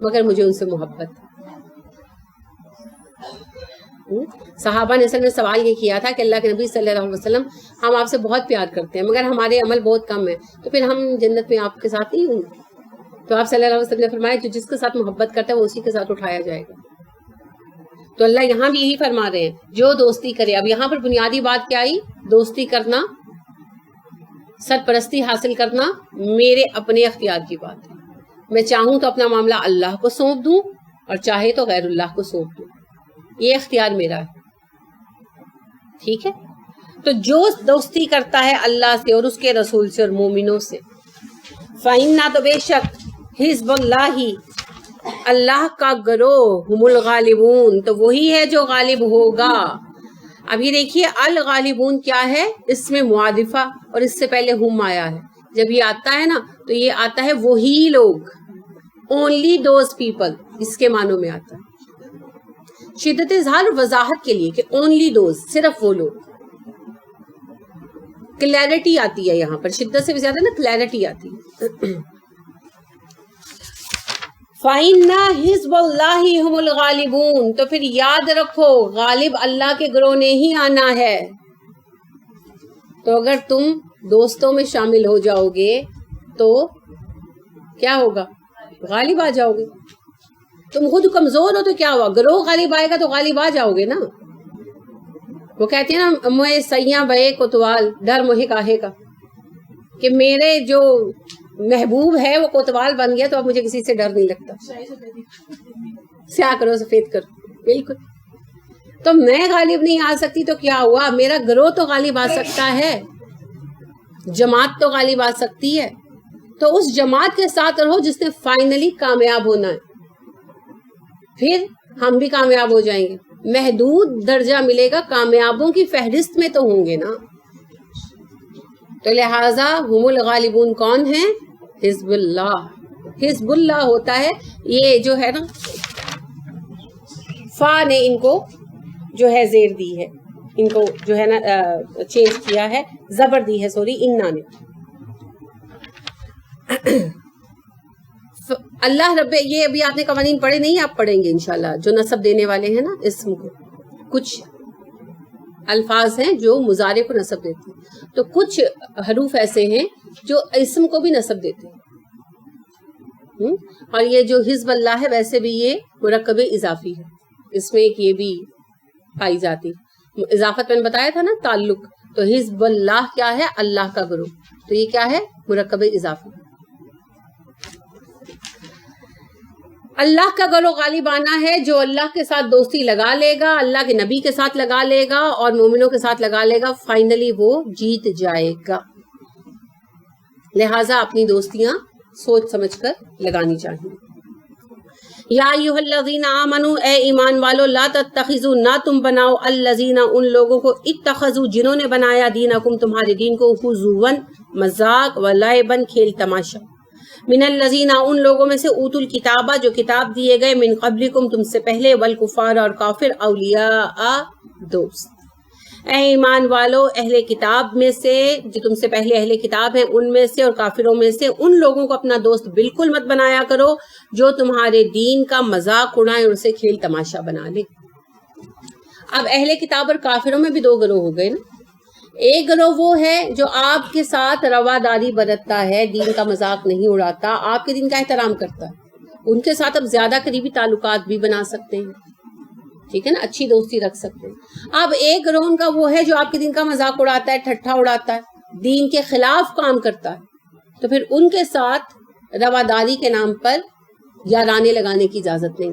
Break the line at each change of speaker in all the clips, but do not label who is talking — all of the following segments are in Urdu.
مگر مجھے ان سے محبت. صحابہ نے اصل میں سوال یہ کیا تھا کہ اللہ کے نبی صلی اللہ علیہ وسلم ہم آپ سے بہت پیار کرتے ہیں مگر ہمارے عمل بہت کم ہیں, تو پھر ہم جنت میں آپ کے ساتھ نہیں ہوں. تو آپ صلی اللہ علیہ وسلم نے فرمایا جو جس کے ساتھ محبت کرتا ہے وہ اسی کے ساتھ اٹھایا جائے گا. تو اللہ یہاں بھی یہی فرما رہے ہیں جو دوستی کرے. اب یہاں پر بنیادی بات کیا آئی؟ دوستی کرنا, سرپرستی حاصل کرنا میرے اپنے اختیار کی بات ہے. میں چاہوں تو اپنا معاملہ اللہ کو سونپ دوں اور چاہے تو غیر اللہ کو سونپ دوں, یہ اختیار میرا ہے. ٹھیک ہے, تو جو دوستی کرتا ہے اللہ سے اور اس کے رسول سے اور مومنوں سے, فَإِنَّا, تو بے شک, حزب اللہ, اللہ کا گروہ, ہم الغالبون, تو وہی ہے جو غالب ہوگا. اب یہ دیکھیے الغالبون کیا ہے, اس میں معادفہ اور اس سے پہلے ہم آیا ہے. جب یہ آتا ہے نا تو یہ آتا ہے وہی لوگ, اونلی دوز پیپل, اس کے معنوں میں آتا ہے. شدت اظہار وضاحت کے لیے کہ اونلی دوز, صرف وہ لوگ. کلیئرٹی آتی ہے یہاں پر, شدت سے بھی زیادہ نا کلیئرٹی آتی ہے. فَإِنَّا حِزْبَ اللَّهِ هُمُ الْغَالِبُونَ, تو پھر یاد رکھو غالب اللہ کے گروہ نے ہی آنا ہے. تو اگر تم دوستوں میں شامل ہو جاؤ گے تو کیا ہوگا؟ غالب آ جاؤ گے. تم خود کمزور ہو تو کیا ہوا؟ گروہ غالب آئے گا تو غالب آ جاؤ گے نا. وہ کہتے ہیں نا موئے سیاں بے کوتوال ڈر موہے کاہے کا, کہ میرے جو محبوب ہے وہ کوتوال بن گیا تو اب مجھے کسی سے ڈر نہیں لگتا. سیاہ کرو سفید کرو, بالکل. تو میں غالب نہیں آ سکتی تو کیا ہوا؟ میرا گروہ تو غالب آ سکتا ہے, جماعت تو غالب آ سکتی ہے. تو اس جماعت کے ساتھ رہو جس نے فائنلی کامیاب ہونا ہے, پھر ہم بھی کامیاب ہو جائیں گے. محدود درجہ ملے گا, کامیابوں کی فہرست میں تو ہوں گے نا. تو لہٰذا ہم الغالبون کون ہیں؟ حزب اللہ. حزب اللہ ہوتا ہے, یہ جو ہے نا فا نے ان کو جو ہے زیر دی ہے, ان کو جو ہے نا چینج کیا ہے, زبر دی ہے, سوری, انا نے. اللہ رب, یہ ابھی آپ نے قوانین پڑھے نہیں, آپ پڑھیں گے انشاءاللہ, جو نسب دینے والے ہیں نا اسم کو. کچھ الفاظ ہیں جو مضارع کو نسب دیتے ہیں, تو کچھ حروف ایسے ہیں جو اسم کو بھی نسب دیتے ہیں. اور یہ جو حزب اللہ ہے ویسے بھی یہ مرکب اضافی ہے, اس میں ایک یہ بھی پائی جاتی. اضافت میں نے بتایا تھا نا تعلق, تو حزب اللہ کیا ہے؟ اللہ کا گروہ, تو یہ کیا ہے؟ مرکب اضافی. اللہ کا گروہ غالب آنا ہے جو اللہ کے ساتھ دوستی لگا لے گا, اللہ کے نبی کے ساتھ لگا لے گا اور مومنوں کے ساتھ لگا لے گا, فائنلی وہ جیت جائے گا. لہٰذا اپنی دوستیاں سوچ سمجھ کر لگانی چاہیے. یا ایھا الذین آمنوا, اے ایمان والو, لا تتخذوا, نہ تم بناؤ, الذین, ان لوگوں کو, اتخذوا, جنہوں نے بنایا, دینکم, تمہارے دین کو, ہزوا, مذاق, ولعبا, کھیل تماشا, من الذین, ان لوگوں میں سے, اوتوا الکتاب, جو کتاب دیے گئے, من قبلکم, تم سے پہلے, والکفار, اور کافر, اولیاء, دوست. اے ایمان والو, اہل کتاب میں سے, جو تم سے پہلے اہل کتاب ہیں ان میں سے اور کافروں میں سے, ان لوگوں کو اپنا دوست بالکل مت بنایا کرو جو تمہارے دین کا مذاق اڑائیں اور اسے کھیل تماشا بنا لے. اب اہل کتاب اور کافروں میں بھی دو گروہ ہو گئے نا. ایک گروہ وہ ہے جو آپ کے ساتھ رواداری برتتا ہے, دین کا مذاق نہیں اڑاتا, آپ کے دین کا احترام کرتا ہے, ان کے ساتھ اب زیادہ قریبی تعلقات بھی بنا سکتے ہیں, ٹھیک ہے نا, اچھی دوستی رکھ سکتے ہیں. اب ایک گروہ ان کا وہ ہے جو آپ کے دین کا مذاق اڑاتا ہے, ٹھٹھا اڑاتا ہے, دین کے خلاف کام کرتا ہے, تو پھر ان کے ساتھ رواداری کے نام پر یارانے لگانے کی اجازت نہیں.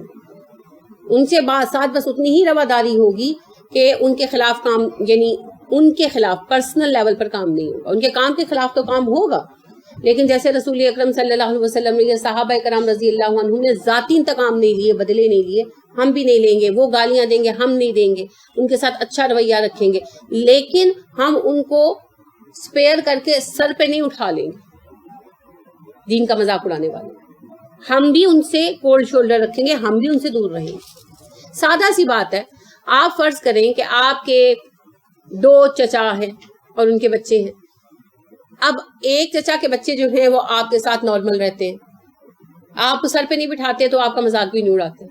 ان سے ساتھ بس اتنی ہی رواداری ہوگی کہ ان کے خلاف کام, یعنی ان کے خلاف پرسنل لیول پر کام نہیں ہوگا, ان کے کام کے خلاف تو کام ہوگا, لیکن جیسے رسول اکرم صلی اللہ علیہ وسلم نے, صحابہ کرام رضی اللہ عنہم نے ذاتی انتقام نہیں لیے, بدلے نہیں لیے, ہم بھی نہیں لیں گے. وہ گالیاں دیں گے, ہم نہیں دیں گے, ان کے ساتھ اچھا رویہ رکھیں گے, لیکن ہم ان کو سپیئر کر کے سر پہ نہیں اٹھا لیں گے. دین کا مذاق اڑانے والے ہم بھی ان سے کولڈ شولڈر رکھیں گے, ہم بھی ان سے دور رہیں گے. سادہ سی بات ہے, آپ فرض کریں کہ آپ کے 2 چچا ہیں اور ان کے بچے ہیں. اب ایک چچا کے بچے جو ہیں وہ آپ کے ساتھ نارمل رہتے ہیں, آپ سر پہ نہیں بٹھاتے تو آپ کا مذاق بھی نہیں اڑاتے.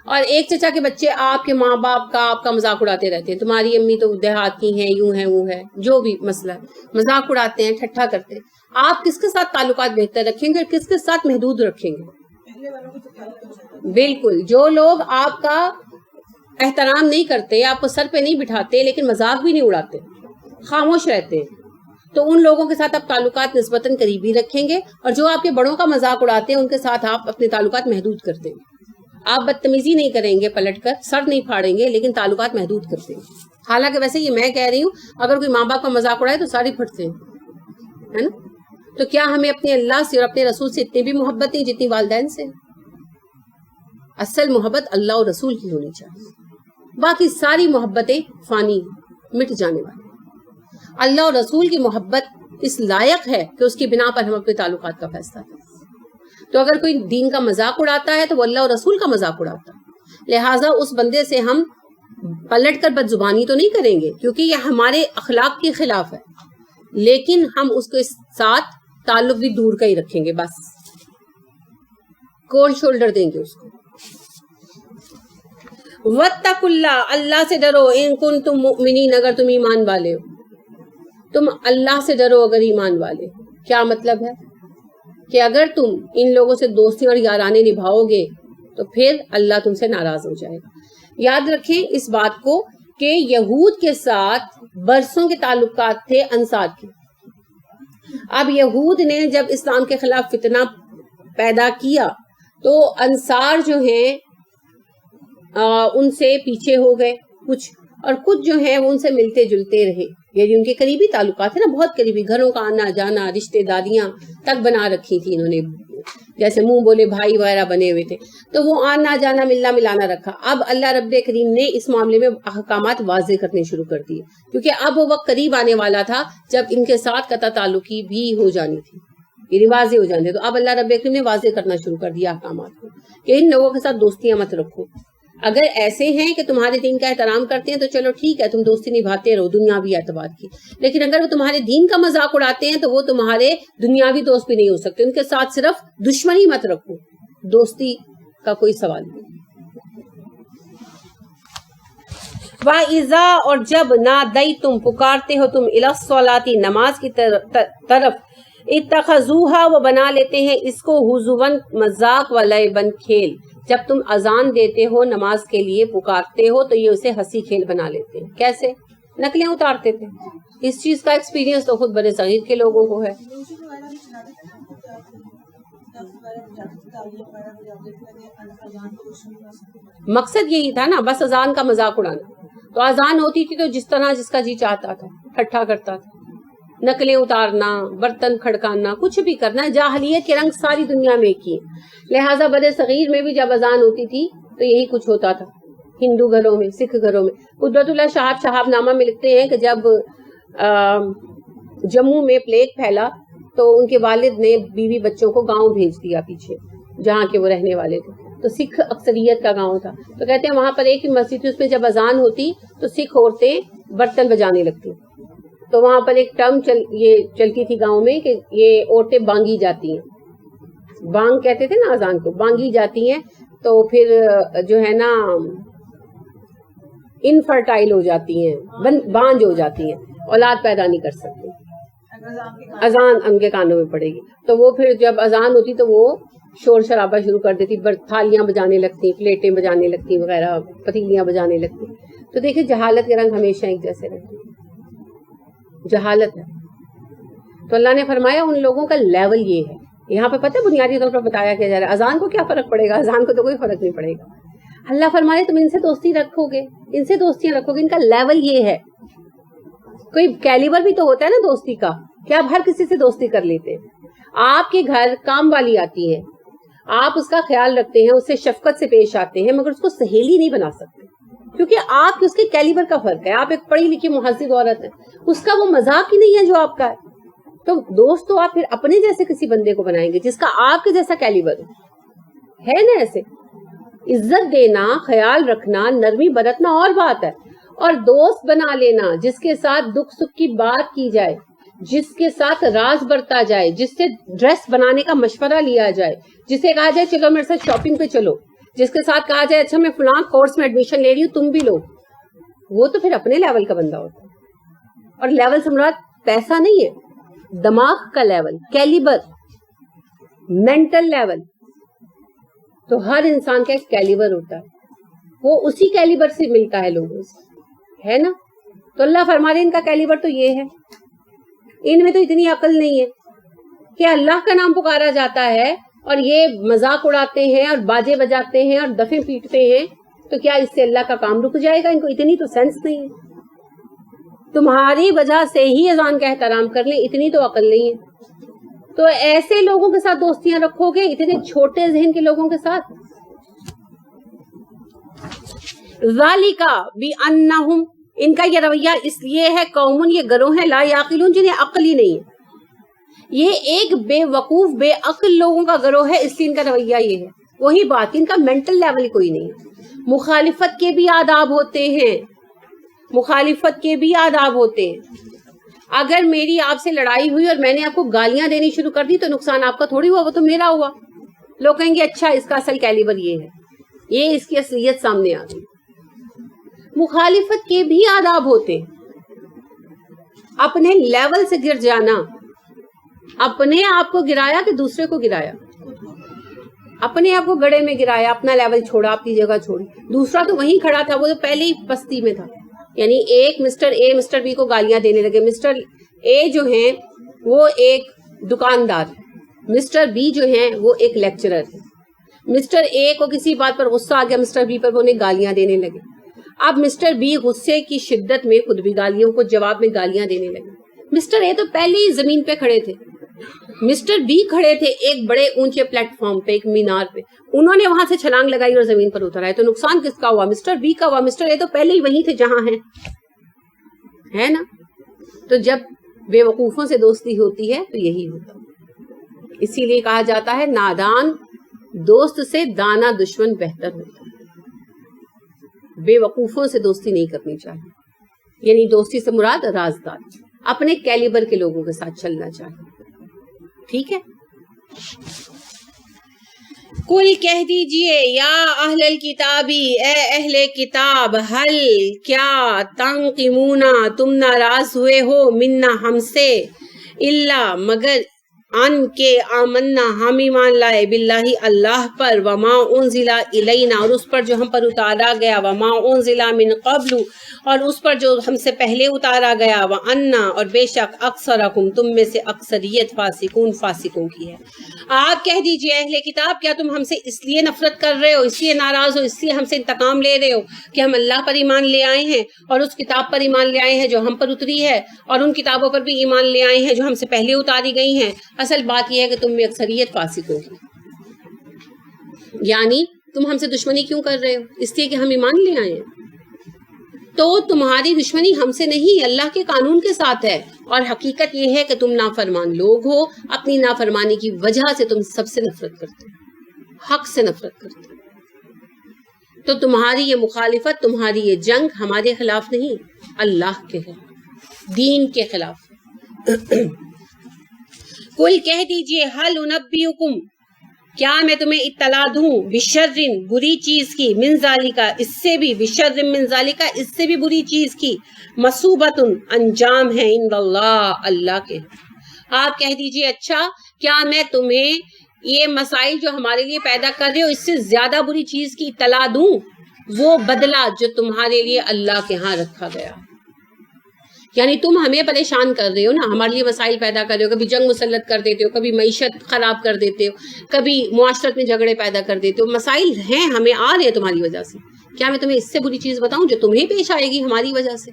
اور ایک چچا کے بچے آپ کے ماں باپ کا آپ کا مذاق اڑاتے رہتے ہیں, تمہاری امی تو دیہات کی ہیں, یوں ہے وہ ہے, جو بھی مسئلہ ہے, مذاق اڑاتے ہیں, ٹھٹھا کرتے ہیں. آپ کس کے ساتھ تعلقات بہتر رکھیں گے اور کس کے ساتھ محدود رکھیں گے؟ بالکل, جو لوگ آپ کا احترام نہیں کرتے, آپ کو سر پہ نہیں بٹھاتے لیکن مذاق بھی نہیں اڑاتے, خاموش رہتے ہیں, تو ان لوگوں کے ساتھ آپ تعلقات نسبتاً قریبی رکھیں گے. اور جو آپ کے بڑوں کا مذاق اڑاتے ہیں ان کے ساتھ آپ اپنے تعلقات محدود کر دیں گے. آپ بدتمیزی نہیں کریں گے پلٹ کر, سر نہیں پھاڑیں گے, لیکن تعلقات محدود کرتے ہیں. حالانکہ ویسے یہ میں کہہ رہی ہوں, اگر کوئی ماں باپ کا مذاق اڑائے تو سارے پھٹتے ہیں, ہے نا. تو کیا ہمیں اپنے اللہ سے اور اپنے رسول سے اتنی بھی محبت نہیں جتنی والدین سے؟ اصل محبت اللہ اور رسول کی ہونی چاہیے, باقی ساری محبتیں فانی, مٹ جانے والی. اللہ اور رسول کی محبت اس لائق ہے کہ اس کی بنا پر ہم اپنے تعلقات کا فیصلہ کریں. تو اگر کوئی دین کا مذاق اڑاتا ہے تو وہ اللہ اور رسول کا مذاق اڑاتا ہے, لہٰذا اس بندے سے ہم پلٹ کر بد زبانی تو نہیں کریں گے کیونکہ یہ ہمارے اخلاق کے خلاف ہے, لیکن ہم اس کے ساتھ تعلق بھی دور کا ہی رکھیں گے, بس کولڈ شولڈر دیں گے اس کو. وَاتَّقُوا اللَّهَ, اللہ سے ڈرو, ان کنتم مؤمنین, اگر تم ایمان والے ہو. تم اللہ سے ڈرو اگر ایمان والے. کیا مطلب ہے کہ اگر تم ان لوگوں سے دوستی اور یارانے نبھاؤ گے تو پھر اللہ تم سے ناراض ہو جائے گا. یاد رکھیں اس بات کو کہ یہود کے ساتھ برسوں کے تعلقات تھے انصار کے. اب یہود نے جب اسلام کے خلاف فتنہ پیدا کیا تو انصار جو ہیں ان سے پیچھے ہو گئے کچھ, اور کچھ جو ہیں وہ ان سے ملتے جلتے رہے. یعنی ان کے قریبی تعلقات ہیں نا, بہت قریبی, گھروں کا آنا جانا, رشتے داریاں تک بنا رکھی تھی انہوں نے, جیسے منہ بولے بھائی وغیرہ بنے ہوئے تھے. تو وہ آنا جانا ملنا ملانا رکھا. اب اللہ رب کریم نے اس معاملے میں احکامات واضح کرنے شروع کر دیے, کیونکہ اب وہ وقت قریب آنے والا تھا جب ان کے ساتھ قطع تعلقی بھی ہو جانی تھی, یہ واضح ہو جانے. تو اب اللہ رب کریم نے واضح کرنا شروع کر دیا احکامات کو کہ ان لوگوں کے ساتھ دوستیاں مت رکھو. اگر ایسے ہیں کہ تمہارے دین کا احترام کرتے ہیں تو چلو ٹھیک ہے, تم دوستی نبھاتے رہو دنیاوی اعتبار کی, لیکن اگر وہ تمہارے دین کا مذاق اڑاتے ہیں تو وہ تمہارے دنیاوی دوست بھی نہیں ہو سکتے. ان کے ساتھ صرف دشمنی مت رکھو, دوستی کا کوئی سوال نہیں. وَإِذَا, اور جب نادیتم, پکارتے ہو تم, الی الصلاۃ, نماز کی طرف, اتخذوها, وہ بنا لیتے ہیں اس کو, ہزوا, مذاق, ولعبا, کھیل. جب تم اذان دیتے ہو نماز کے لیے, پکارتے ہو, تو یہ اسے ہنسی کھیل بنا لیتے ہیں. کیسے؟ نقلیں اتارتے تھے. اس چیز کا ایکسپیرینس تو خود بڑے صغیر کے لوگوں کو ہے. مقصد یہی تھا نا, بس اذان کا مذاق اڑانا. تو اذان ہوتی تھی تو جس طرح جس کا جی چاہتا تھا ٹھٹھا کرتا تھا, نقلیں اتارنا, برتن کھڑکانا, کچھ بھی کرنا. جاہلیت کے رنگ ساری دنیا میں کیے, لہٰذا بڑے صغیر میں بھی جب اذان ہوتی تھی تو یہی کچھ ہوتا تھا. ہندو گھروں میں, سکھ گھروں میں. قدرت اللہ صاحب شہاب نامہ میں لکھتے ہیں کہ جب جموں میں پلیگ پھیلا تو ان کے والد نے بیوی بچوں کو گاؤں بھیج دیا پیچھے, جہاں کے وہ رہنے والے تھے. تو سکھ اکثریت کا گاؤں تھا, تو کہتے ہیں وہاں پر ایک ہی مسجد تھی, اس میں جب اذان ہوتی تو سکھ عورتیں برتن بجانے لگتی. تو وہاں پر ایک ٹرم یہ چلتی تھی گاؤں میں کہ یہ عورتیں بانگی جاتی ہیں, بانگ کہتے تھے نا اذان کو, بانگی جاتی ہیں تو پھر جو ہے نا انفرٹائل ہو جاتی ہیں, بانج ہو جاتی ہیں, اولاد پیدا نہیں کر سکتی. اذان ان کے کانوں میں پڑے گی تو وہ پھر جب اذان ہوتی تو وہ شور شرابہ شروع کر دیتی, تھالیاں بجانے لگتی, پلیٹیں بجانے لگتی وغیرہ, پتیلیاں بجانے لگتی. تو دیکھیں جہالت کے رنگ ہمیشہ ایک جیسے رہتے ہیں, جہالت ہے. تو اللہ نے فرمایا ان لوگوں کا لیول یہ ہے. یہاں پہ پتہ بنیادی طور پر بتایا کیا جا رہا ہے, اذان کو کیا فرق پڑے گا, اذان کو تو کوئی فرق نہیں پڑے گا. اللہ فرمائے تم ان سے دوستی رکھو گے, ان سے دوستیاں رکھو گے, ان کا لیول یہ ہے. کوئی کیلیبر بھی تو ہوتا ہے نا دوستی کا, کہ آپ ہر کسی سے دوستی کر لیتے ہیں. آپ کے گھر کام والی آتی ہے, آپ اس کا خیال رکھتے ہیں, اس سے شفقت سے پیش آتے ہیں, مگر اس کو سہیلی نہیں بنا سکتے کیونکہ آپ اس کے کیلیبر کا فرق ہے. آپ ایک پڑھی لکھی مہذب عورت ہے, اس کا وہ مذاق ہی نہیں ہے جو آپ کا ہے. تو دوست تو آپ پھر اپنے جیسے کسی بندے کو بنائیں گے جس کا آپ کے جیسا کیلیبر ہے نا. ایسے عزت دینا, خیال رکھنا, نرمی برتنا اور بات ہے, اور دوست بنا لینا جس کے ساتھ دکھ سکھ کی بات کی جائے, جس کے ساتھ راز برتا جائے، جس سے ڈریس بنانے کا مشورہ لیا جائے، جسے کہا جائے چلو میرے ساتھ شاپنگ پہ چلو، جس کے ساتھ کہا جائے اچھا میں فلاں کورس میں ایڈمیشن لے رہی ہوں تم بھی لو، وہ تو پھر اپنے لیول کا بندہ ہوتا ہے. اور لیول سے مراد پیسہ نہیں ہے، دماغ کا لیول، کیلیبر، مینٹل لیول. تو ہر انسان کا ایک کیلیبر ہوتا ہے، وہ اسی کیلیبر سے ملتا ہے لوگوں سے، ہے نا. تو اللہ فرما رہے ان کا کیلیبر تو یہ ہے، ان میں تو اتنی عقل نہیں ہے کہ اللہ کا نام پکارا جاتا ہے اور یہ مذاق اڑاتے ہیں اور باجے بجاتے ہیں اور دفیں پیٹتے ہیں، تو کیا اس سے اللہ کا کام رک جائے گا؟ ان کو اتنی تو سینس نہیں ہے. تمہاری وجہ سے ہی اذان کا احترام کر لیں، اتنی تو عقل نہیں ہے. تو ایسے لوگوں کے ساتھ دوستیاں رکھو گے، اتنے چھوٹے ذہن کے لوگوں کے ساتھ. ذالک بانہم، ان کا یہ رویہ اس لیے ہے، قوم، یہ گروہ ہیں، لا یعقلون، جنہیں عقل ہی نہیں ہے. یہ ایک بے وقوف بے عقل لوگوں کا گروہ ہے، اس لیے ان کا رویہ یہ ہے. وہی بات، ان کا مینٹل لیول کوئی نہیں ہے. مخالفت کے بھی آداب ہوتے ہیں، مخالفت کے بھی آداب ہوتے ہیں. اگر میری آپ سے لڑائی ہوئی اور میں نے آپ کو گالیاں دینی شروع کر دی تو نقصان آپ کا تھوڑی ہوا، وہ تو میرا ہوا. لوگ کہیں گے اچھا اس کا اصل کیلیبر یہ ہے، یہ اس کی اصلیت سامنے آ گئی. مخالفت کے بھی آداب ہوتے ہیں. اپنے لیول سے گر جانا، اپنے آپ کو گرایا کہ دوسرے کو گرایا، اپنے آپ کو گڑے میں گرایا، اپنا لیول چھوڑا، اپنی جگہ چھوڑی. دوسرا تو وہیں کھڑا تھا، وہ تو پہلے ہی پستی میں تھا. یعنی ایک مسٹر اے مسٹر بی کو گالیاں دینے لگے. مسٹر اے جو ہیں وہ ایک دکاندار، مسٹر بی جو ہیں وہ ایک لیکچرر ہے. مسٹر اے کو کسی بات پر غصہ آ گیا، مسٹر بی پر وہ انہیں گالیاں دینے لگے. اب مسٹر بی غصے کی شدت میں خود بھی گالیوں کو جواب میں گالیاں دینے لگے. مسٹر اے تو پہلے ہی زمین پہ کھڑے تھے، مسٹر بی کھڑے تھے ایک بڑے اونچے پلیٹ فارم پہ، ایک مینار پہ. انہوں نے وہاں سے چھلانگ لگائی اور زمین پر اتر آئے. تو نقصان کس کا ہوا؟ مسٹر بی کا ہوا. مسٹر اے تو پہلے ہی وہیں تھے جہاں ہیں، ہے نا. تو جب بے وقوفوں سے دوستی ہوتی ہے تو یہی ہوتا. اسی لیے کہا جاتا ہے نادان دوست سے دانا دشمن بہتر ہوتا ہے. بے وقوفوں سے دوستی نہیں کرنی چاہیے. یعنی دوستی سے مراد رازدار، اپنے کیلیبر کے لوگوں کے ساتھ چلنا چاہیے. ٹھیک ہے. کل کہہ دیجئے یا اہل الکتابی، اے اہل کتاب، حل کیا، تنقمون تم ناراض ہوئے ہو، منا ہم سے، الا مگر، ان کے آمنا ہم ایمان لائے، باللہ اللہ پر، وما انزل الینا اور اس پر جو ہم پر اتارا گیا، وما انزل من قبل اور اس پر جو ہم سے پہلے اتارا گیا، وانا اور بے شک اکثرکم تم میں سے اکثریت فاسقون فاسقوں کی ہے. آپ کہہ دیجئے اہل کتاب، کیا تم ہم سے اس لیے نفرت کر رہے ہو، اس لیے ناراض ہو، اس لیے ہم سے انتقام لے رہے ہو کہ ہم اللہ پر ایمان لے آئے ہیں اور اس کتاب پر ایمان لے آئے ہیں جو ہم پر اتری ہے، اور ان کتابوں پر بھی ایمان لے آئے ہیں جو ہم سے پہلے اتاری گئی ہیں. اصل بات یہ ہے کہ تم میں اکثریت فاسق ہوگی. یعنی تم ہم سے دشمنی کیوں کر رہے ہو؟ اس لیے کہ ہم ایمان لے آئے ہیں. تو تمہاری دشمنی ہم سے نہیں، اللہ کے قانون کے ساتھ ہے. اور حقیقت یہ ہے کہ تم نافرمان لوگ ہو، اپنی نافرمانی کی وجہ سے تم سب سے نفرت کرتے ہو، حق سے نفرت کرتے ہو. تو تمہاری یہ مخالفت، تمہاری یہ جنگ ہمارے خلاف نہیں، اللہ کے خلاف، دین کے خلاف. کل کہہ دیجئے حل انبئکم، کیا میں تمہیں اطلاع دوں، بشرن بری چیز کی، من ذالکا اس سے بھی، بشرن من ذالکا اس سے بھی بری چیز کی، مصوبتن انجام ہے، عند اللہ اللہ کے. آپ کہہ دیجئے اچھا کیا میں تمہیں یہ مسائل جو ہمارے لیے پیدا کر رہے ہو اس سے زیادہ بری چیز کی اطلاع دوں، وہ بدلہ جو تمہارے لیے اللہ کے ہاں رکھا گیا. یعنی تم ہمیں پریشان کر رہے ہو نا، ہمارے لیے مسائل پیدا کر رہے ہو، کبھی جنگ مسلط کر دیتے ہو، کبھی معیشت خراب کر دیتے ہو، کبھی معاشرت میں جھگڑے پیدا کر دیتے ہو. مسائل ہیں، ہمیں آ رہے ہیں تمہاری وجہ سے. کیا میں تمہیں اس سے بری چیز بتاؤں جو تمہیں پیش آئے گی ہماری وجہ سے،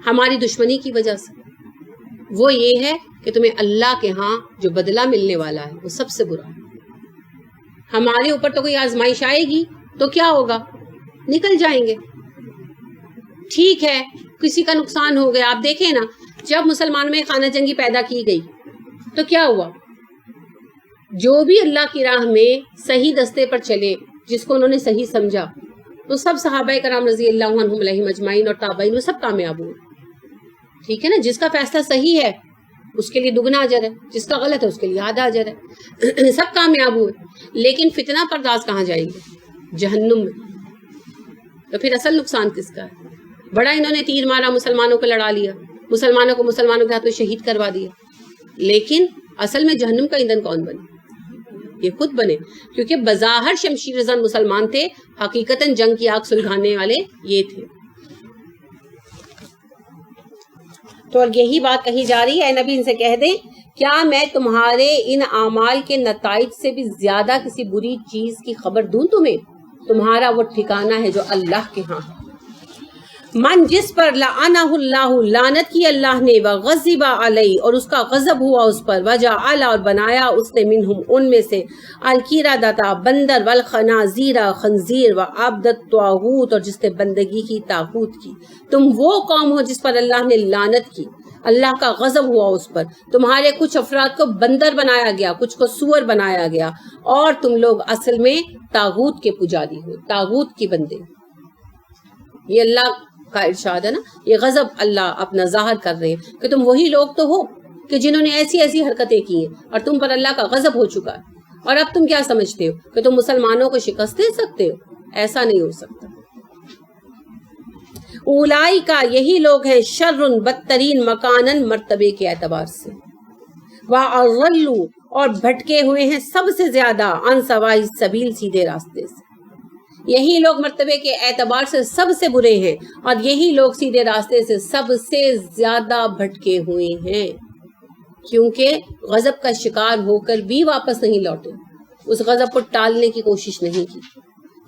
ہماری دشمنی کی وجہ سے؟ وہ یہ ہے کہ تمہیں اللہ کے ہاں جو بدلہ ملنے والا ہے وہ سب سے برا ہے. ہمارے اوپر تو کوئی آزمائش آئے گی تو کیا ہوگا، نکل جائیں گے. ٹھیک ہے، کسی کا نقصان ہو گیا. آپ دیکھیں نا، جب مسلمانوں میں خانہ جنگی پیدا کی گئی تو کیا ہوا؟ جو بھی اللہ کی راہ میں صحیح دستے پر چلے، جس کو انہوں نے صحیح سمجھا، وہ سب صحابہ کرام رضی اللہ عنہم علیہم اجمعین اور تابعین وہ سب کامیاب ہوئے. ٹھیک ہے نا، جس کا فیصلہ صحیح ہے اس کے لیے دگنا اجر ہے، جس کا غلط ہے اس کے لیے آدھا اجر ہے، سب کامیاب ہوئے۔ لیکن فتنہ پرداز کہاں جائیں گے؟ جہنم میں۔ تو پھر اصل نقصان کس کا ہے؟ بڑا انہوں نے تیر مارا، مسلمانوں کو لڑا لیا، مسلمانوں کو مسلمانوں کے ہاتھوں شہید کروا دیا، لیکن اصل میں جہنم کا ایندھن کون بنے؟ یہ خود بنے، کیونکہ بظاہر شمشیر زن مسلمان تھے، حقیقتاً جنگ کی آگ سلگانے والے یہ تھے۔ تو یہی بات کہی جا رہی ہے، اے نبی ان سے کہہ دیں کیا میں تمہارے ان اعمال کے نتائج سے بھی زیادہ کسی بری چیز کی خبر دوں تمہیں؟ تمہارا وہ ٹھکانہ ہے جو اللہ کے ہاں ہے۔ من جس پر لعنہ اللہ، لعنت کی اللہ نے، وغضب علیہ اور اس کا غضب ہوا اس پر، وجعل اور بنایا اس نے منہم ان میں سے القردۃ بندر، والخنازیر خنزیر، وعبد الطاغوت اور جس نے بندگی کی طاغوت کی۔ تم وہ قوم ہو جس پر اللہ نے لعنت کی، اللہ کا غضب ہوا اس پر، تمہارے کچھ افراد کو بندر بنایا گیا، کچھ کو سور بنایا گیا، اور تم لوگ اصل میں طاغوت کے پجاری ہو، طاغوت کی بندے۔ یہ اللہ کا ارشاد ہے نا، یہ غضب اللہ اپنا ظاہر کر رہے ہیں کہ تم وہی لوگ تو ہو کہ جنہوں نے ایسی ایسی حرکتیں کی ہیں اور تم پر اللہ کا غضب ہو چکا ہے، اور اب تم کیا سمجھتے ہو کہ تم مسلمانوں کو شکست دے سکتے ہو؟ ایسا نہیں ہو سکتا۔ اولئک یہی لوگ ہیں شر بدترین مکانن مرتبے کے اعتبار سے، واضل اور بھٹکے ہوئے ہیں سب سے زیادہ عن سواء السبیل سیدھے راستے سے۔ یہی لوگ مرتبے کے اعتبار سے سب سے برے ہیں، اور یہی لوگ سیدھے راستے سے سب سے زیادہ بھٹکے ہوئے ہیں، کیونکہ غضب کا شکار ہو کر بھی واپس نہیں لوٹے، اس غضب کو ٹالنے کی کوشش نہیں کی۔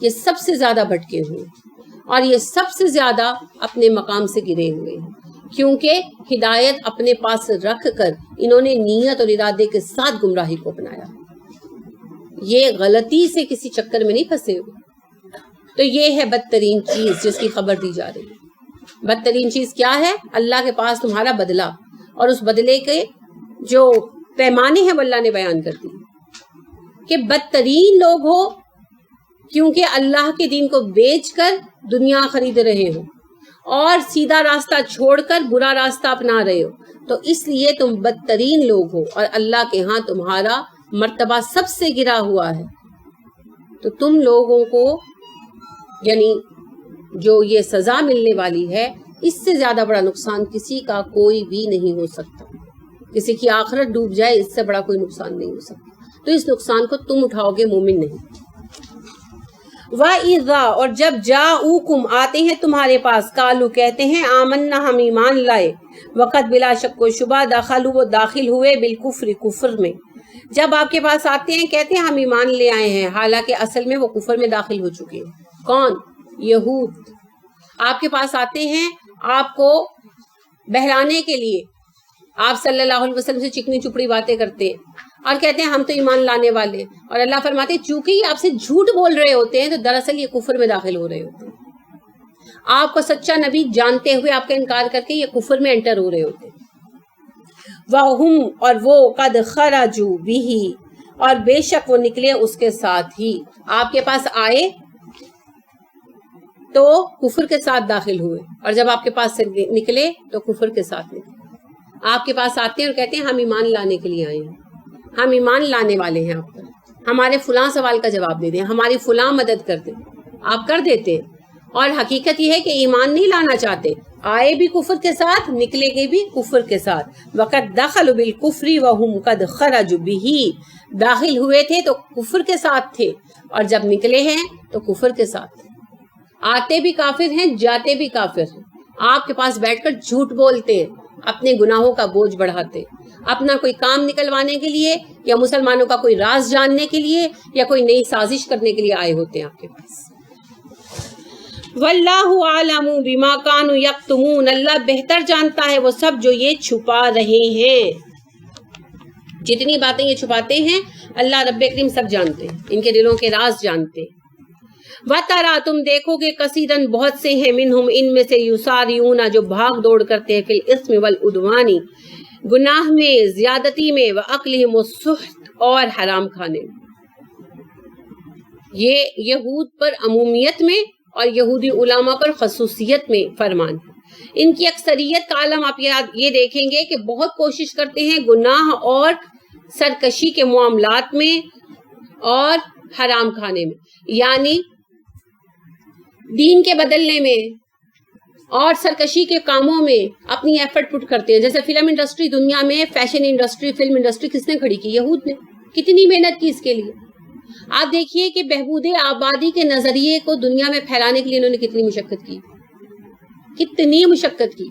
یہ سب سے زیادہ بھٹکے ہوئے ہیں، اور یہ سب سے زیادہ اپنے مقام سے گرے ہوئے ہیں، کیونکہ ہدایت اپنے پاس رکھ کر انہوں نے نیت اور ارادے کے ساتھ گمراہی کو اپنایا، یہ غلطی سے کسی چکر میں نہیں پھنسے ہوئے۔ تو یہ ہے بدترین چیز جس کی خبر دی جا رہی ہے۔ بدترین چیز کیا ہے؟ اللہ کے پاس تمہارا بدلہ، اور اس بدلے کے جو پیمانے ہیں وہ اللہ نے بیان کر دی کہ بدترین لوگ ہو کیونکہ اللہ کے دین کو بیچ کر دنیا خرید رہے ہو، اور سیدھا راستہ چھوڑ کر برا راستہ اپنا رہے ہو، تو اس لیے تم بدترین لوگ ہو، اور اللہ کے ہاں تمہارا مرتبہ سب سے گرا ہوا ہے۔ تو تم لوگوں کو یعنی جو یہ سزا ملنے والی ہے، اس سے زیادہ بڑا نقصان کسی کا کوئی بھی نہیں ہو سکتا۔ کسی کی آخرت ڈوب جائے، اس سے بڑا کوئی نقصان نہیں ہو سکتا، تو اس نقصان کو تم اٹھاؤ گے، مومن نہیں۔ وَإِذَا اور جب جاؤکم آتے ہیں تمہارے پاس، قالوا کہتے ہیں آمنا ہم ایمان لائے، وقت بلا شک و شبہ دخلوا وہ داخل ہوئے بالکفر کفر میں۔ جب آپ کے پاس آتے ہیں کہتے ہیں ہم ایمان لے آئے ہیں، حالانکہ اصل میں وہ کفر میں داخل ہو چکے ہیں۔ کون؟ یہود۔ آپ کے پاس آتے ہیں آپ کو بہلانے کے لیے، آپ صلی اللہ علیہ وسلم سے چکنی چپڑی باتیں کرتے ہیں اور کہتے ہیں ہم تو ایمان لانے والے، اور اللہ فرماتے ہیں چونکہ یہ آپ سے جھوٹ بول رہے ہوتے ہیں تو دراصل یہ کفر میں داخل ہو رہے ہوتے ہیں۔ آپ کو سچا نبی جانتے ہوئے آپ کا انکار کر کے یہ کفر میں انٹر ہو رہے ہوتے ہیں۔ وَهُمْ اور وہ قد خرجوا بِهِ اور بے شک وہ نکلے اس کے ساتھ ہی۔ آپ کے پاس آئے تو کفر کے ساتھ داخل ہوئے، اور جب آپ کے پاس سے نکلے تو کفر کے ساتھ نکلے۔ آپ کے پاس آتے ہیں اور کہتے ہیں ہم ایمان لانے کے لیے آئے ہیں، ہم ایمان لانے والے ہیں، آپ پر ہمارے فلاں سوال کا جواب دے دیں، ہماری فلاں مدد کر دیں، آپ کر دیتے ہیں، اور حقیقت یہ ہے کہ ایمان نہیں لانا چاہتے، آئے بھی کفر کے ساتھ، نکلے گے بھی کفر کے ساتھ۔ وقد دخلوا بالکفر وهم قد خرجوا به داخل ہوئے تھے تو کفر کے ساتھ تھے، اور جب نکلے ہیں تو کفر کے ساتھ تھے۔ آتے بھی کافر ہیں، جاتے بھی کافر ہیں، آپ کے پاس بیٹھ کر جھوٹ بولتے ہیں، اپنے گناہوں کا بوجھ بڑھاتے، اپنا کوئی کام نکلوانے کے لیے، یا مسلمانوں کا کوئی راز جاننے کے لیے، یا کوئی نئی سازش کرنے کے لیے آئے ہوتے ہیں آپ کے پاس۔ واللہ عالم بما کانوا یکتمون اللہ بہتر جانتا ہے وہ سب جو یہ چھپا رہے ہیں۔ جتنی باتیں یہ چھپاتے ہیں اللہ رب کریم سب جانتے ہیں، ان کے دلوں کے راز جانتے ہیں۔ وَتَرَا تم دیکھو گے کثیرن بہت سے ہیں منہم ان میں سے یسارعون جو بھاگ دوڑ کرتے ہیں فی الاسم والعدوان گناہ میں، زیادتی میں، وَأَكْلِهِمُ السُّحْتَ اور حرام کھانے میں۔ یہ یہود پر عمومیت میں اور یہودی علماء پر خصوصیت میں فرمان ہے ان کی اکثریت کا عالم آپ یہ دیکھیں گے کہ بہت کوشش کرتے ہیں گناہ اور سرکشی کے معاملات میں اور حرام کھانے میں، یعنی دین کے بدلنے میں اور سرکشی کے کاموں میں اپنی ایفرٹ پٹ کرتے ہیں. جیسے فلم انڈسٹری دنیا میں، فیشن انڈسٹری، فلم انڈسٹری کس نے کھڑی کی؟ یہود نے. کتنی محنت کی اس کے لیے. آپ دیکھیے کہ بہبود آبادی کے نظریے کو دنیا میں پھیلانے کے لیے انہوں نے کتنی مشقت کی، کتنی مشقت کی.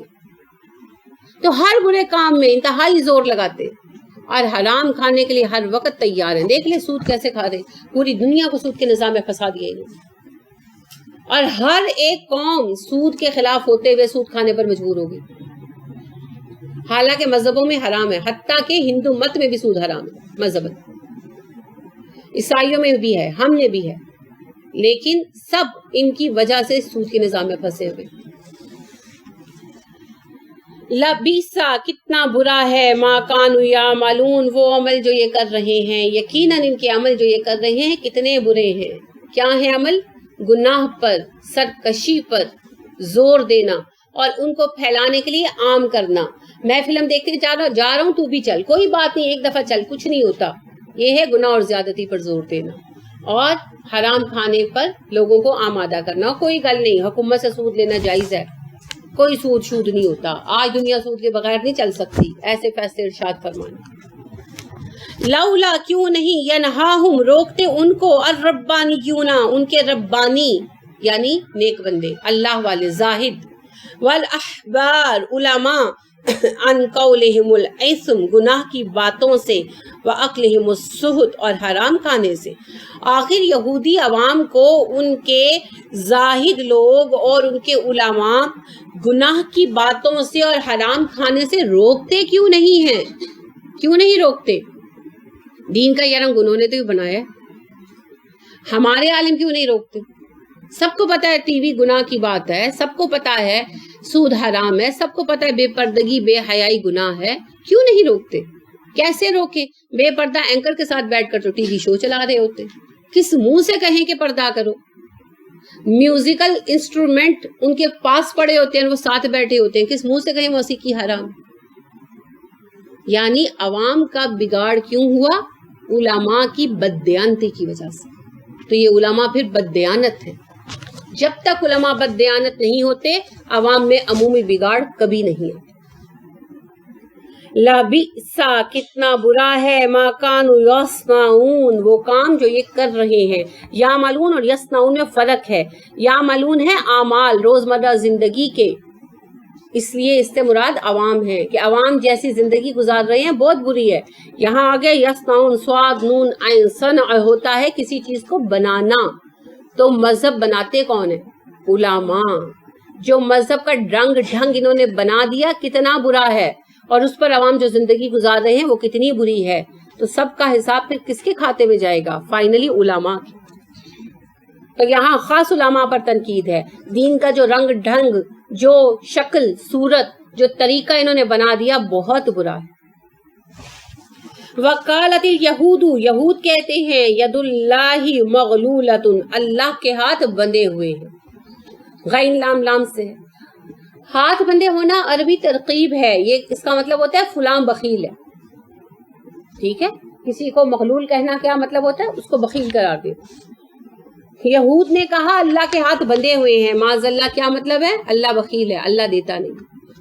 تو ہر برے کام میں انتہائی زور لگاتے اور حرام کھانے کے لیے ہر وقت تیار ہیں. دیکھ لیں سود کیسے کھا رہے، پوری دنیا کو سود کے نظام میں پھنسا دیا انہوں نے. اور ہر ایک قوم سود کے خلاف ہوتے ہوئے سود کھانے پر مجبور ہوگی. حالانکہ مذہبوں میں حرام ہے، حتیٰ کہ ہندو مت میں بھی سود حرام ہے مذہب، عیسائیوں میں بھی ہے، ہم نے بھی ہے، لیکن سب ان کی وجہ سے سود کے نظام میں پھنسے ہوئے. لبیسا کتنا برا ہے، ما کانوا یعملون وہ عمل جو یہ کر رہے ہیں، یقیناً ان کے عمل جو یہ کر رہے ہیں کتنے برے ہیں. کیا ہے عمل؟ گناہ پر، سرکشی پر زور دینا اور ان کو پھیلانے کے لیے عام کرنا. میں فلم دیکھتے جا رہا ہوں تو بھی چل، کوئی بات نہیں، ایک دفعہ چل، کچھ نہیں ہوتا. یہ ہے گناہ اور زیادتی پر زور دینا اور حرام کھانے پر لوگوں کو آمادہ کرنا. کوئی گل نہیں، حکومت سے سود لینا جائز ہے، کوئی سود شود نہیں ہوتا. آج دنیا سود کے بغیر نہیں چل سکتی، ایسے فیصلے ارشاد فرمانے. لولا کیوں نہیں، ینہاہم روکتے ان کو، الربانیون ان کے ربانی یعنی نیک بندے، اللہ والے، زاہد، والاحبار علماء، عن قولہم الاسم گناہ کی باتوں سے، واکلہم السحت اور حرام کھانے سے. آخر یہودی عوام کو ان کے زاہد لوگ اور ان کے علماء گناہ کی باتوں سے اور حرام کھانے سے روکتے کیوں نہیں ہیں؟ کیوں نہیں روکتے؟ دین کا یہ رنگ انہوں نے تو بنایا ہے، ہمارے عالم کیوں نہیں روکتے؟ سب کو پتا ہے ٹی وی گناہ کی بات ہے، سب کو پتا ہے سود حرام ہے، سب کو پتا ہے بے پردگی بے حیائی گناہ ہے، کیوں نہیں روکتے؟ کیسے روکیں؟ بے پردہ اینکر کے ساتھ بیٹھ کر تو ٹی وی شو چلا رہے ہوتے، کس منہ سے کہیں کہ پردہ کرو؟ میوزیکل انسٹرومنٹ ان کے پاس پڑے ہوتے ہیں، وہ ساتھ بیٹھے ہوتے ہیں، کس منہ سے کہیں موسیقی حرام؟ یعنی عوام کا بگاڑ کیوں ہوا؟ علماء کی بددیانتی کی وجہ سے. تو یہ علماء پھر بددیانت ہیں. جب تک علماء بددیانت نہیں ہوتے عوام میں عمومی بگاڑ کبھی نہیں آتا. لبئسا کتنا برا ہے، ما کانوا یصنعون وہ کام جو یہ کر رہے ہیں. یعملون اور یصنعون میں فرق ہے. یعملون ہے اعمال روزمرہ زندگی کے، اس لیے اس سے مراد عوام ہے کہ عوام جیسی زندگی گزار رہے ہیں بہت بری ہے. یہاں آگے یصنعون صاد نون عین صنع ہوتا ہے کسی چیز کو بنانا. تو مذہب بناتے کون ہیں؟ علماء. جو مذہب کا رنگ ڈھنگ انہوں نے بنا دیا کتنا برا ہے، اور اس پر عوام جو زندگی گزار رہے ہیں وہ کتنی بری ہے. تو سب کا حساب پھر کس کے کھاتے میں جائے گا؟ فائنلی علماء کی. تو یہاں خاص علماء پر تنقید ہے. دین کا جو رنگ ڈھنگ، جو شکل صورت، جو طریقہ انہوں نے بنا دیا بہت برا ہے. وقالت الیہود یہود کہتے ہیں ید اللہ مغلولۃ اللہ کے ہاتھ بندھے ہوئے ہیں. غین لام لام سے ہے. ہاتھ بندھے ہونا عربی ترکیب ہے، یہ اس کا مطلب ہوتا ہے فلاں بخیل ہے. ٹھیک ہے، کسی کو مغلول کہنا کیا مطلب ہوتا ہے؟ اس کو بخیل قرار دے. یہود نے کہا اللہ کے ہاتھ بندھے ہوئے ہیں، معاذ اللہ کیا مطلب ہے؟ اللہ بخیل ہے، اللہ دیتا نہیں.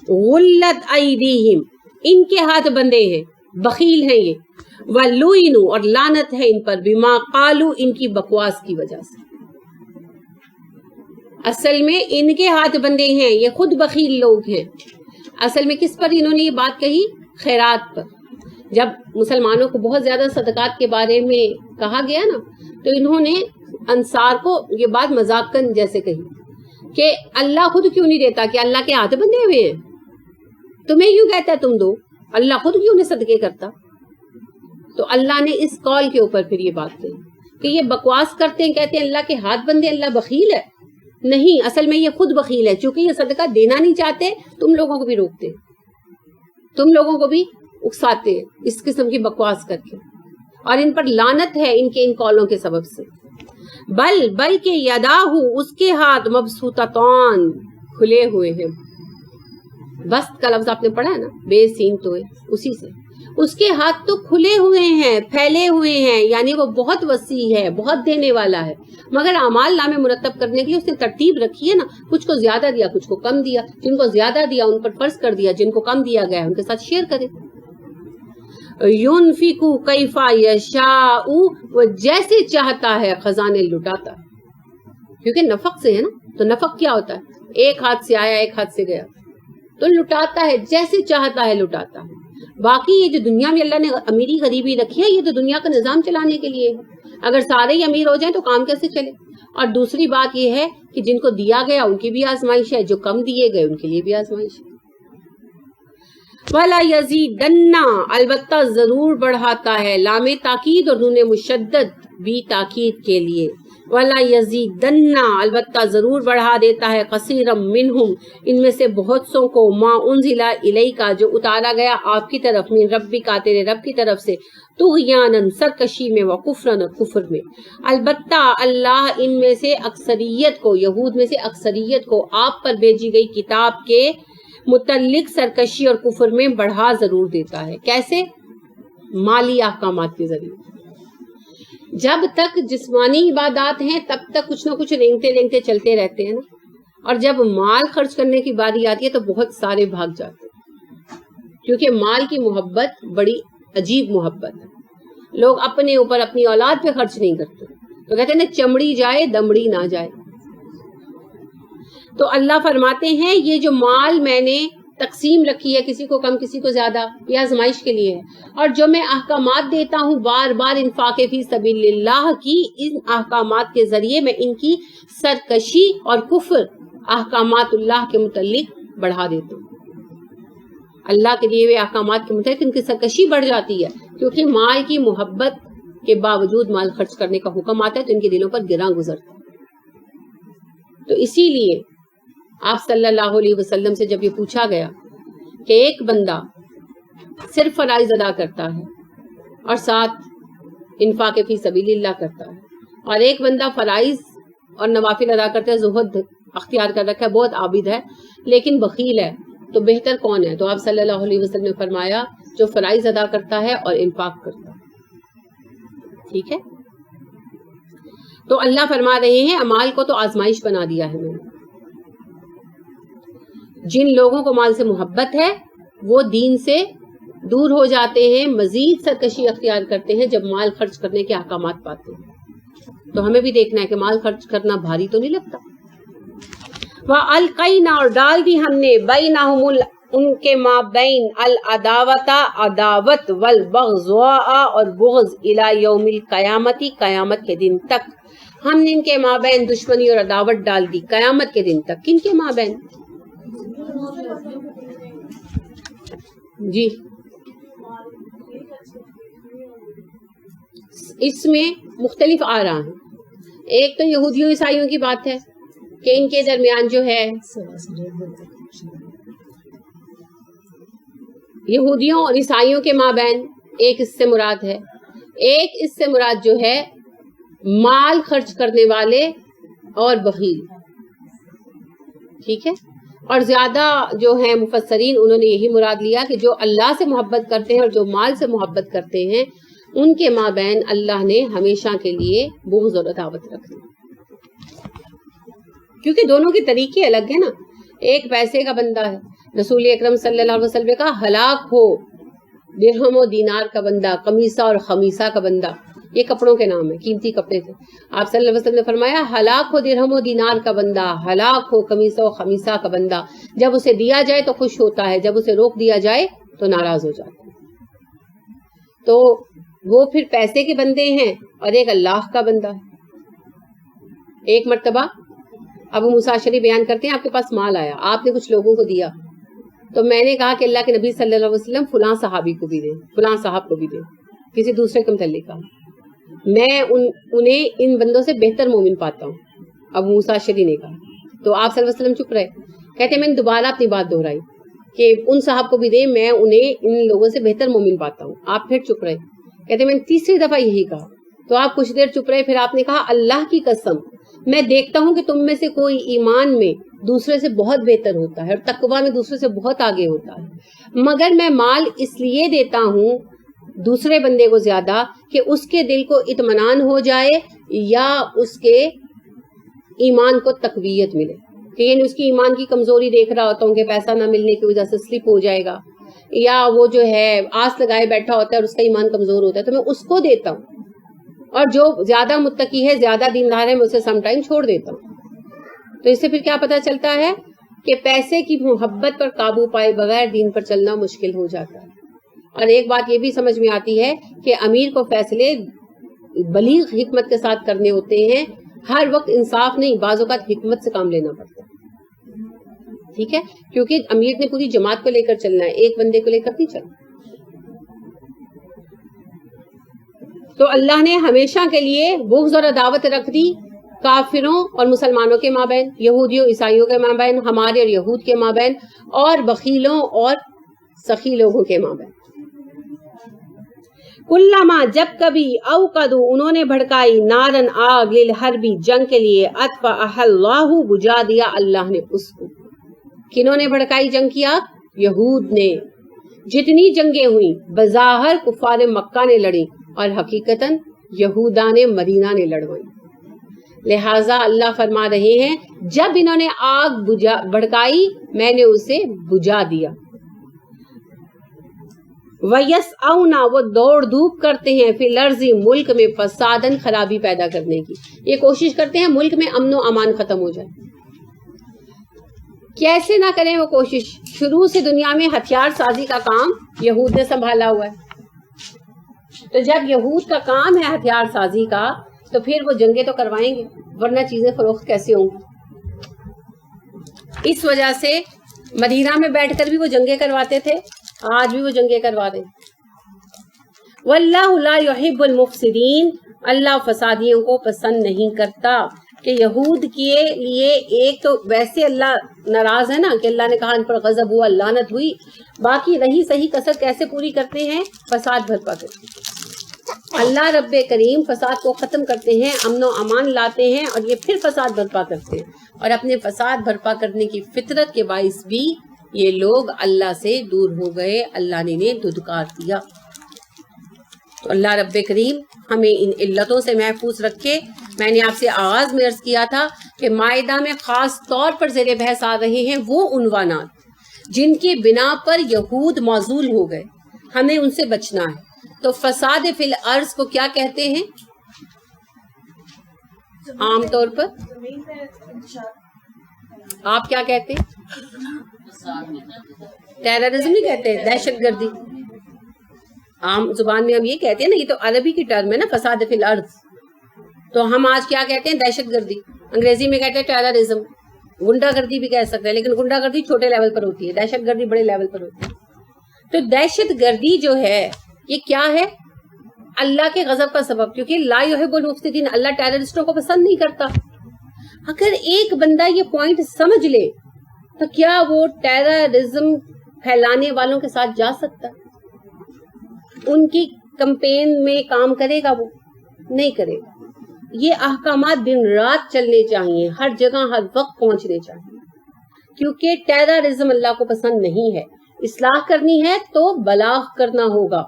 غلت ایدیہم ان کے ہاتھ بندھے ہیں، بخیل ہیں یہ. وَلُعِنُوا اور لعنت ہے ان پر، بما قالوا ان کی بکواس کی وجہ سے. اصل میں ان کے ہاتھ بندھے ہیں، یہ خود بخیل لوگ ہیں. اصل میں کس پر انہوں نے یہ بات کہی؟ خیرات پر. جب مسلمانوں کو بہت زیادہ صدقات کے بارے میں کہا گیا نا، تو انہوں نے انصار کو یہ بات مذاقاً جیسے کہی کہ اللہ خود کیوں نہیں دیتا، کہ اللہ کے ہاتھ بندھے ہوئے ہیں؟ تمہیں کیوں کہتا ہے تم دو؟ اللہ خود کیوں نہیں صدقے کرتا؟ تو اللہ نے اس قول کے اوپر پھر یہ بات کہی کہ یہ بکواس کرتے ہیں، کہتے ہیں اللہ کے ہاتھ بندھے، اللہ بخیل ہے. نہیں، اصل میں یہ خود بخیل ہے. چونکہ یہ صدقہ دینا نہیں چاہتے، تم لوگوں کو بھی روکتے، تم لوگوں کو بھی اکساتے اس قسم کی بکواس کر کے. اور ان پر لعنت ہے ان کے ان قولوں کے سبب سے. بلکہ یداہ اس کے ہاتھ مبسوطتان کھلے ہوئے ہیں. بست کا لفظ آپ نے پڑھا ہے نا، بے سین تو اسی سے. اس کے ہاتھ تو کھلے ہوئے ہیں، پھیلے ہوئے ہیں، یعنی وہ بہت وسیع ہے، بہت دینے والا ہے. مگر اعمال نامے مرتب کرنے کے لیے اس نے ترتیب رکھی ہے نا، کچھ کو زیادہ دیا، کچھ کو کم دیا. جن کو زیادہ دیا ان پر فرض کر دیا، جن کو کم دیا گیا ان کے ساتھ شیئر کرے. ينفق کیف یشاء، وہ جیسے چاہتا ہے خزانے لٹاتا ہے. کیونکہ نفق سے ہے نا، تو نفق کیا ہوتا ہے؟ ایک ہاتھ سے آیا ایک ہاتھ سے گیا، تو لٹاتا ہے جیسے چاہتا ہے لٹاتا ہے. باقی یہ جو دنیا میں اللہ نے امیری غریبی رکھی ہے، یہ تو دنیا کا نظام چلانے کے لیے ہے. اگر سارے ہی امیر ہو جائیں تو کام کیسے چلے؟ اور دوسری بات یہ ہے کہ جن کو دیا گیا ان کی بھی آزمائش ہے، جو کم دیے گئے ان کے لیے بھی آزمائش ہے. وَلَا يَزِيدَنَّ، البتہ ضرور بڑھاتا ہے، لام تاکید اور نون مشدد بھی تاکید کے لیے. وَلَا يَزِيدَنَّ، البتہ ضرور بڑھا دیتا ہے، کثیرا منہم، ان میں سے بہت سو کو، ما انزل الیک، جو اتارا گیا آپ کی طرف، من ربک، تیرے رب کی طرف سے، طغیانا، سرکشی میں، وکفرا، کفر میں. البتہ اللہ ان میں سے اکثریت کو، یہود میں سے اکثریت کو آپ پر بھیجی گئی کتاب کے متعلق سرکشی اور کفر میں بڑھا ضرور دیتا ہے. کیسے؟ مالی احکامات کے ذریعے. جب تک جسمانی عبادات ہیں تب تک کچھ نہ کچھ رینگتے رینگتے چلتے رہتے ہیں نا، اور جب مال خرچ کرنے کی باری آتی ہے تو بہت سارے بھاگ جاتے ہیں. کیونکہ مال کی محبت بڑی عجیب محبت ہے. لوگ اپنے اوپر، اپنی اولاد پہ خرچ نہیں کرتے، تو کہتے ہیں نا چمڑی جائے دمڑی نہ جائے. تو اللہ فرماتے ہیں یہ جو مال میں نے تقسیم رکھی ہے، کسی کو کم کسی کو زیادہ، یہ آزمائش کے لیے ہے. اور جو میں احکامات دیتا ہوں بار بار انفاق فی سبیل اللہ کی، ان احکامات کے ذریعے میں ان کی سرکشی اور کفر احکامات اللہ کے متعلق بڑھا دیتا ہوں. اللہ کے لیے احکامات کے متعلق ان کی سرکشی بڑھ جاتی ہے، کیونکہ مال کی محبت کے باوجود مال خرچ کرنے کا حکم آتا ہے تو ان کے دلوں پر گراں گزرتا ہے. تو اسی لیے آپ صلی اللہ علیہ وسلم سے جب یہ پوچھا گیا کہ ایک بندہ صرف فرائض ادا کرتا ہے اور ساتھ انفاق فی سبیل اللہ کرتا ہے، اور ایک بندہ فرائض اور نوافل ادا کرتا ہے، زہد اختیار کر رکھا ہے، بہت عابد ہے لیکن بخیل ہے، تو بہتر کون ہے؟ تو آپ صلی اللہ علیہ وسلم نے فرمایا جو فرائض ادا کرتا ہے اور انفاق کرتا ہے. ٹھیک ہے؟ تو اللہ فرما رہے ہیں امال کو تو آزمائش بنا دیا ہے میں نے. جن لوگوں کو مال سے محبت ہے وہ دین سے دور ہو جاتے ہیں، مزید سرکشی اختیار کرتے ہیں جب مال خرچ کرنے کے احکامات پاتے ہیں. تو ہمیں بھی دیکھنا ہے کہ مال خرچ کرنا بھاری تو نہیں لگتا. وَأَلْقَيْنَا، اور ڈال دی ہم نے، بَيْنَهُمُ، ان کے مابین، العداوۃ، عداوت، والبغضاء، اور بغض، الی یوم القیامت، قیامت کے دن تک. ہم نے ان کے مابین دشمنی اور عداوت ڈال دی قیامت کے دن تک. کن کے مابین؟ جی اس میں مختلف آ رہا ہے. ایک تو یہودیوں عیسائیوں کی بات ہے کہ ان کے درمیان جو ہے یہودیوں اور عیسائیوں کے مابین ایک اس سے مراد ہے. ایک اس سے مراد جو ہے مال خرچ کرنے والے اور بخیل. ٹھیک ہے؟ اور زیادہ جو ہیں مفسرین انہوں نے یہی مراد لیا کہ جو اللہ سے محبت کرتے ہیں اور جو مال سے محبت کرتے ہیں ان کے مابین اللہ نے ہمیشہ کے لیے بغض اور عداوت رکھ دی. کیونکہ دونوں کے طریقے الگ ہیں نا. ایک پیسے کا بندہ ہے، رسول اکرم صلی اللہ علیہ وسلم کا ہلاک ہو درہم و دینار کا بندہ، قمیصہ اور خمیصہ کا بندہ، یہ کپڑوں کے نام ہے، قیمتی کپڑے تھے. آپ صلی اللہ علیہ وسلم نے فرمایا ہلاک ہو درہم و دینار کا بندہ، ہلاک ہو قمیصہ و خمیصہ کا بندہ. جب اسے دیا جائے تو خوش ہوتا ہے، جب اسے روک دیا جائے تو ناراض ہو جاتا ہے. تو وہ پھر پیسے کے بندے ہیں اور ایک اللہ کا بندہ ہے. ایک مرتبہ ابو موسیٰ اشعری بیان کرتے ہیں آپ کے پاس مال آیا، آپ نے کچھ لوگوں کو دیا، تو میں نے کہا کہ اللہ کے نبی صلی اللہ علیہ وسلم فلاں صحابی کو بھی دیں، فلاں صاحب کو بھی دیں، کسی دوسرے کے متعلق کہا، میں انہیں ان بندوں سے بہتر مومن پاتا ہوں. ابو موسیٰ اشعری نے کہا. تو آپ صلی اللہ علیہ وسلم چپ رہے. کہتے میں نے دوبارہ اپنی بات دہرائی کہ ان صاحب کو بھی دیں، میں انہیں ان لوگوں سے بہتر مومن پاتا ہوں. آپ پھر چپ رہے. کہتے میں نے تیسری دفعہ یہی کہا. تو آپ کچھ دیر چپ رہے، پھر آپ نے کہا اللہ کی قسم میں دیکھتا ہوں کہ تم میں سے کوئی ایمان میں دوسرے سے بہت بہتر ہوتا ہے اور تقویٰ میں دوسرے سے بہت آگے ہوتا ہے، مگر میں مال اس لیے دیتا ہوں دوسرے بندے کو زیادہ کہ اس کے دل کو اطمینان ہو جائے یا اس کے ایمان کو تقویت ملے، کہ یعنی اس کی ایمان کی کمزوری دیکھ رہا ہوتا ہوں کہ پیسہ نہ ملنے کی وجہ سے سلپ ہو جائے گا، یا وہ جو ہے آس لگائے بیٹھا ہوتا ہے اور اس کا ایمان کمزور ہوتا ہے، تو میں اس کو دیتا ہوں، اور جو زیادہ متقی ہے زیادہ دیندار ہے میں اسے سم ٹائم چھوڑ دیتا ہوں۔ تو اس سے پھر کیا پتہ چلتا ہے کہ پیسے کی محبت پر قابو پائے بغیر دین پر چلنا مشکل ہو جاتا ہے۔ اور ایک بات یہ بھی سمجھ میں آتی ہے کہ امیر کو فیصلے بلیغ حکمت کے ساتھ کرنے ہوتے ہیں، ہر وقت انصاف نہیں، بعض اوقات حکمت سے کام لینا پڑتا ہے، ٹھیک ہے، کیونکہ امیر نے پوری جماعت کو لے کر چلنا ہے، ایک بندے کو لے کر نہیں چلنا۔ تو اللہ نے ہمیشہ کے لیے بغض اور عداوت رکھ دی کافروں اور مسلمانوں کے مابین، یہودیوں عیسائیوں کے مابین، ہمارے اور یہود کے مابین، اور بخیلوں اور سخی لوگوں کے مابین۔ کلما جب کبھی اوقدو انہوں نے بھڑکائی نارن آگ للحربی جنگ کے لیے، اطفأها اللہ بجھا دیا اللہ نے اس کو۔ کنہوں نے بھڑکائی جنگ کی آگ؟ یہود نے۔ جتنی جنگیں ہوئیں بظاہر کفار مکہ نے لڑی اور حقیقتاً یہوداں نے مدینہ نے لڑوائی، لہٰذا اللہ فرما رہے ہیں جب انہوں نے آگ بھڑکائی میں نے اسے بجھا دیا۔ وَيَسْعَوْنَ وہ دوڑ دھوپ کرتے ہیں فی الارض ملک میں فسادن خرابی پیدا کرنے کی، یہ کوشش کرتے ہیں ملک میں امن و امان ختم ہو جائے۔ کیسے نہ کریں وہ کوشش، شروع سے دنیا میں ہتھیار سازی کا کام یہود نے سنبھالا ہوا ہے، تو جب یہود کا کام ہے ہتھیار سازی کا تو پھر وہ جنگیں تو کروائیں گے، ورنہ چیزیں فروخت کیسے ہوں گی؟ اس وجہ سے مدینہ میں بیٹھ کر بھی وہ جنگیں کرواتے تھے، آج بھی وہ جنگیں کروا دیں۔ واللہ لا يحب المفسدین، اللہ فسادیوں کو پسند نہیں کرتا۔ کہ یہود کے لیے ایک تو ویسے اللہ ناراض ہے نا کہ اللہ نے کہا ان پر غضب ہوا، لعنت ہوئی، باقی رہی صحیح کسر کیسے پوری کرتے ہیں؟ فساد برپا کرتے ہیں۔ اللہ رب کریم فساد کو ختم کرتے ہیں، امن و امان لاتے ہیں، اور یہ پھر فساد برپا کرتے ہیں، اور اپنے فساد برپا کرنے کی فطرت کے باعث بھی یہ لوگ اللہ سے دور ہو گئے، اللہ نے انہیں دھتکار دیا۔ تو اللہ رب کریم ہمیں ان علتوں سے محفوظ رکھے۔ میں نے آپ سے آغاز میں عرض کیا تھا کہ مائدہ میں خاص طور پر زیر بحث آ رہے ہیں وہ عنوانات جن کی بنا پر یہود معزول ہو گئے، ہمیں ان سے بچنا ہے۔ تو فساد فی الارض کو کیا کہتے ہیں عام طور پر؟ آپ کیا کہتے ہیں؟ ٹیررزم نہیں کہتے، دہشت گردی۔ عام زبان میں ہم یہ کہتے ہیں نا، یہ تو عربی کی ٹرم ہے نا، فساد فی الارض، تو ہم آج کیا کہتے ہیں؟ دہشت گردی۔ انگریزی میں کہتے ہیں ٹیررزم، گنڈا گردی بھی کہہ سکتے ہیں، لیکن گنڈا گردی چھوٹے لیول پر ہوتی ہے، دہشت گردی بڑے لیول پر ہوتی ہے۔ تو دہشت گردی جو ہے یہ کیا ہے؟ اللہ کے غضب کا سبب، کیونکہ لا یحب المفسدین، اللہ ٹیررسٹوں کو پسند نہیں کرتا۔ اگر ایک بندہ یہ پوائنٹ سمجھ لے تو کیا وہ ٹیررزم پھیلانے والوں کے ساتھ جا سکتا؟ ان کی کمپین میں کام کرے گا؟ وہ نہیں کرے گا۔ یہ احکامات دن رات چلنے چاہیے، ہر جگہ ہر وقت پہنچنے چاہیے، کیونکہ ٹیررزم اللہ کو پسند نہیں ہے۔ اصلاح کرنی ہے تو بلاغ کرنا ہوگا۔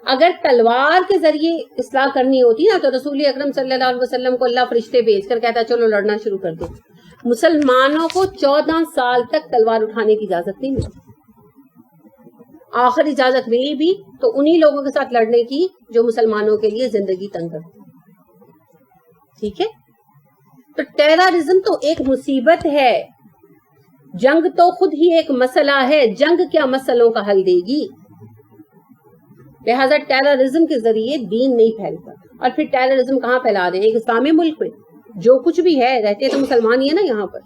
اگر تلوار کے ذریعے اصلاح کرنی ہوتی نا تو رسول اکرم صلی اللہ علیہ وسلم کو اللہ فرشتے بھیج کر کہتا چلو لڑنا شروع کر دو۔ مسلمانوں کو 14 سال تک تلوار اٹھانے کی اجازت نہیں ملی، آخر اجازت ملی بھی تو انہی لوگوں کے ساتھ لڑنے کی جو مسلمانوں کے لیے زندگی تنگ کرتے، ٹھیک ہے؟ تو ٹیررزم تو ایک مصیبت ہے، جنگ تو خود ہی ایک مسئلہ ہے، جنگ کیا مسئلوں کا حل دے گی؟ لہٰذا ٹیررزم کے ذریعے دین نہیں پھیلتا۔ اور پھر ٹیررزم کہاں پھیلا رہے ہیں؟ ایک اسلامی ملک میں جو کچھ بھی ہے، رہتے تو مسلمان ہی ہے نا یہاں پر،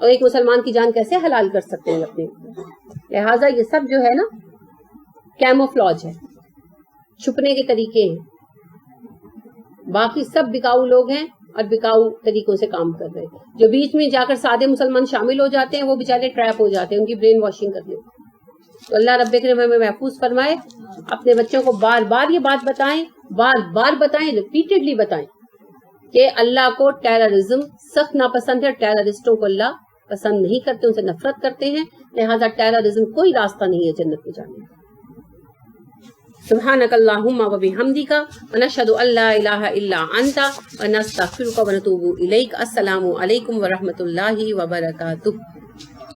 اور ایک مسلمان کی جان کیسے حلال کر سکتے ہیں اپنے؟ لہٰذا یہ سب جو ہے نا کیموفلاج ہے، چھپنے کے طریقے ہیں، باقی سب بکاؤ لوگ ہیں اور بکاؤ طریقوں سے کام کر رہے ہیں۔ جو بیچ میں جا کر سادے مسلمان شامل ہو جاتے ہیں وہ بیچارے ٹریپ ہو جاتے ہیں، ان کی برین واشنگ کرنے۔ تو اللہ رب کریم ہمیں محفوظ فرمائے، اپنے بچوں کو بار بار یہ بات بتائیں، بار بار بتائیں، ریپیٹڈلی بتائیں کہ اللہ کو ٹیررزم سخت ناپسند ہے، ٹیررسٹوں کو اللہ پسند نہیں کرتے، ان سے نفرت کرتے ہیں، لہذا ٹیررزم کوئی راستہ نہیں ہے جنت میں جانے کا۔ سبحانک اللہم و بحمدک ونشہد ان لا الہ الا انت ونستغفرک ونتوب الیک۔ السلام علیکم ورحمۃ اللہ وبرکاتہ۔